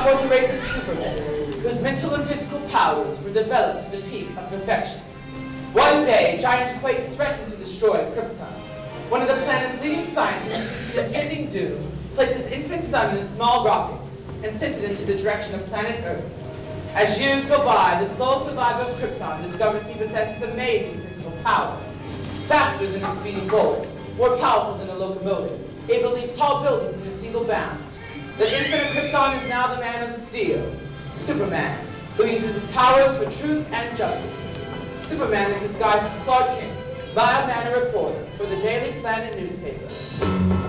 forth a race of supermen, whose mental and physical powers were developed to the peak of perfection. One day, giant quakes threatened to destroy Krypton. One of the planet's leading scientists sees the impending doom, placed his infant son in a small rocket, and sent it into the direction of planet Earth. As years go by, the sole survivor of Krypton discovers he possesses amazing physical powers. Faster than a speeding bullet, more powerful than a locomotive, able to leap tall buildings in a single bound. The infant of Krypton is now the man of steel, Superman, who uses his powers for truth and justice. Superman is disguised as Clark Kent, mild-mannered reporter for the Daily Planet newspaper.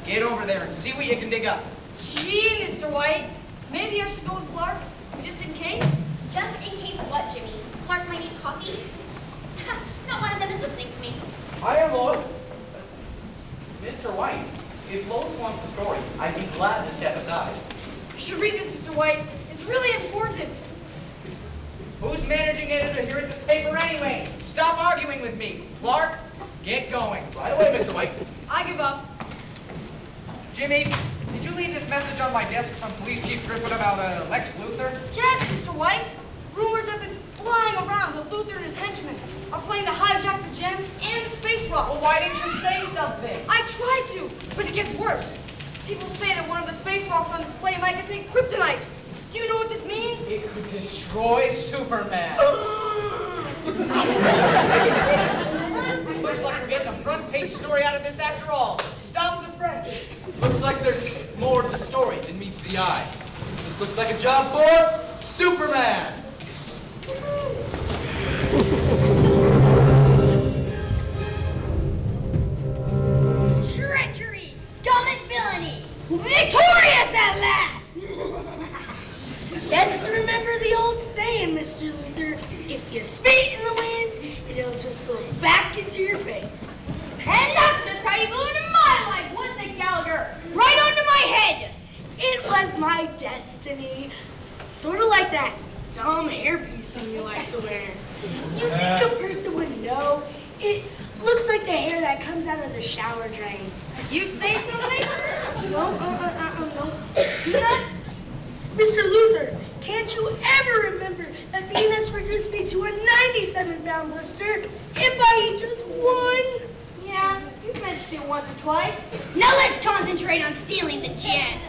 Get over there and see what you can dig up. Gee, Mr. White. Maybe I should go with Clark, just in case. Just in case what, Jimmy? Clark might need coffee? Not one of them is listening to me. Hiya, Lois. Mr. White, if Lois wants the story, I'd be glad to step aside. You should read this, Mr. White. It's really important. Who's managing editor here at this paper anyway? Stop arguing with me. Clark, get going. Right away, Mr. White. I give up. Jimmy, did you leave this message on my desk from Police Chief Griffin about Lex Luthor? Yes, Mr. White. Rumors have been flying around that Luthor and his henchmen are planning to hijack the gems and the space rocks. Well, why didn't you say something? I tried to, but it gets worse. People say that one of the space rocks on display might contain kryptonite. Do you know what this means? It could destroy Superman. Looks like we're getting a front page story out of this after all. Stop the press. Looks like there's more to the story than meets the eye. This looks like a job for Superman. feet in the wind, and it'll just blow back into your face. And that's just how you blew into my life, wasn't it, Gallagher? Right onto my head. It was my destiny. Sort of like that dumb hairpiece thing you like to wear. You think a person would know? It looks like the hair that comes out of the shower drain. You say something? No. Peanuts? Mr. Luther, can't you ever remember that peanuts reduced me to a 97-pound blister if I eat just one? Yeah, you've mentioned it once or twice. Now let's concentrate on stealing the gem.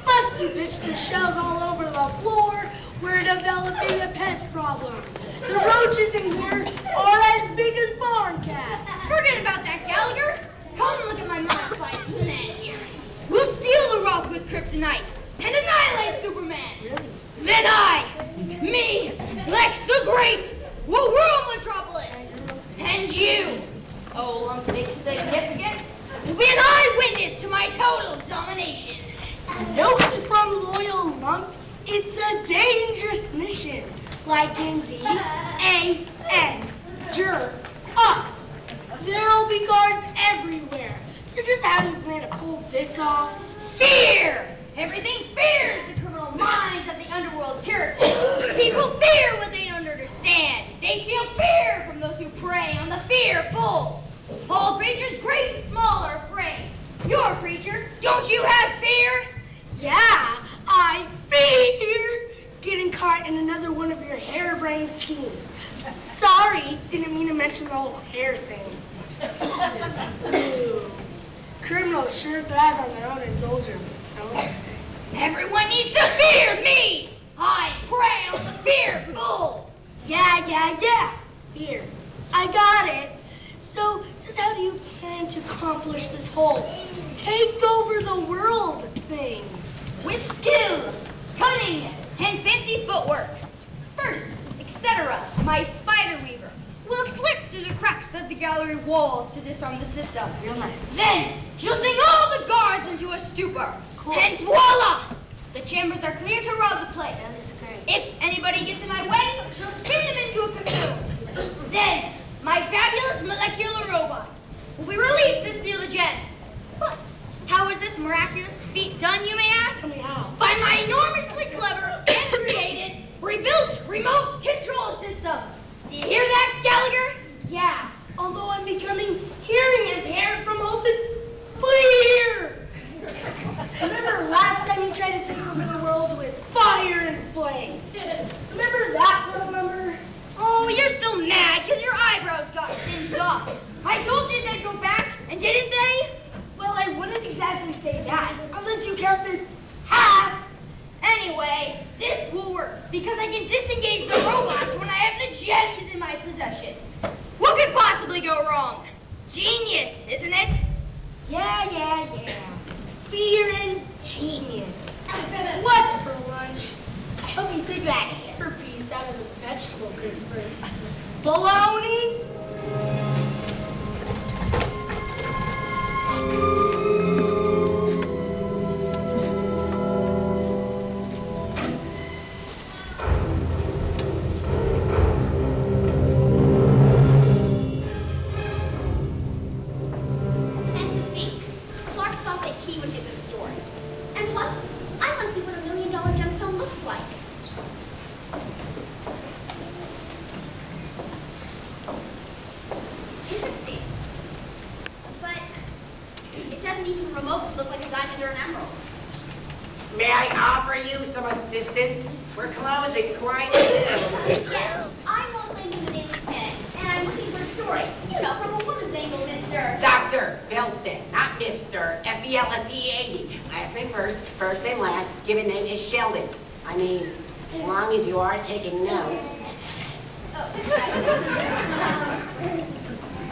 Must you bitch the shells all over the floor? We're developing a pest problem. The roaches in here are as big as barn cats. Forget about that, Gallagher. Come and look at my modified plan here. We'll steal the rock with kryptonite and annihilate Superman. Really? Then me, Lex the Great, will rule Metropolis. And you, oh lump of insignificance, will be an eyewitness to my total domination. Note from Loyal Lump, it's a dangerous mission. Like in D-A-N, jerk, us. There'll be guards everywhere. So just how do you plan to pull this off? Fear! Everything fears the criminal minds of the underworld characters. People fear what they don't understand. They feel fear from those who prey on the fearful. All creatures, great and small, are afraid. You're a creature. Don't you have fear? Yeah, I fear getting caught in another one of your harebrained schemes. Sorry, didn't mean to mention the whole hair thing. Ooh. Criminals sure thrive on their own indulgence, don't they? Everyone needs to fear me. I prey on the fearful. Yeah. Fear. I got it. So, just how do you plan to accomplish this whole take over the world thing? With skill, cunning, and fancy footwork. First, etc., my spider weaver will slip through the cracks of the gallery walls to disarm the system. Real nice. Then, she'll sink all the guards into a stupor. Cool. And voila! The chambers are clear to rob the place. That's great. If anybody gets in my way, she'll spin them into a cocoon. Then, my fabulous molecular robots will be released to steal the gems. But how is this miraculous feat done, you may ask? Tell me how. By my enormously clever and created rebuilt remote control system. Do you hear that, Gallagher? Yeah, although I'm becoming hearing impaired from all this fear. Remember last time you tried to take over the world with fire and flames? Remember that little number? Oh, you're still mad because your eyebrows got singed off. I told you they'd go back, and didn't they? Well, I wouldn't exactly say that, unless you count this half. Anyway, this will work because I can disengage the robots when I have the gems in my possession. What could possibly go wrong? Genius, isn't it? Yeah. Fear and genius. What's for lunch? I hope you take that hairpiece out of the vegetable crisper. Bologna? May I offer you some assistance? We're closing quite soon. Yes, I'm also new to the Daily Planet, and I'm looking for a story. You know, from a woman's angle, Mr. Dr. Felston, not Mr. F-E-L-S-E-A-D. Last name first name last, given name is Sheldon. I mean, as long as you are taking notes. Oh, that's right.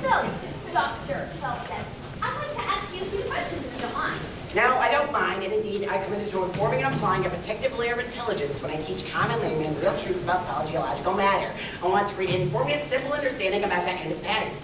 So, Dr. Felston, I'd like to ask you a few questions if you don't mind. No, I don't mind, and indeed, I committed to informing and applying a protective layer of intelligence when I teach common laymen real truths about solid geological matter. I want to create an informative, simple understanding about that and its pattern.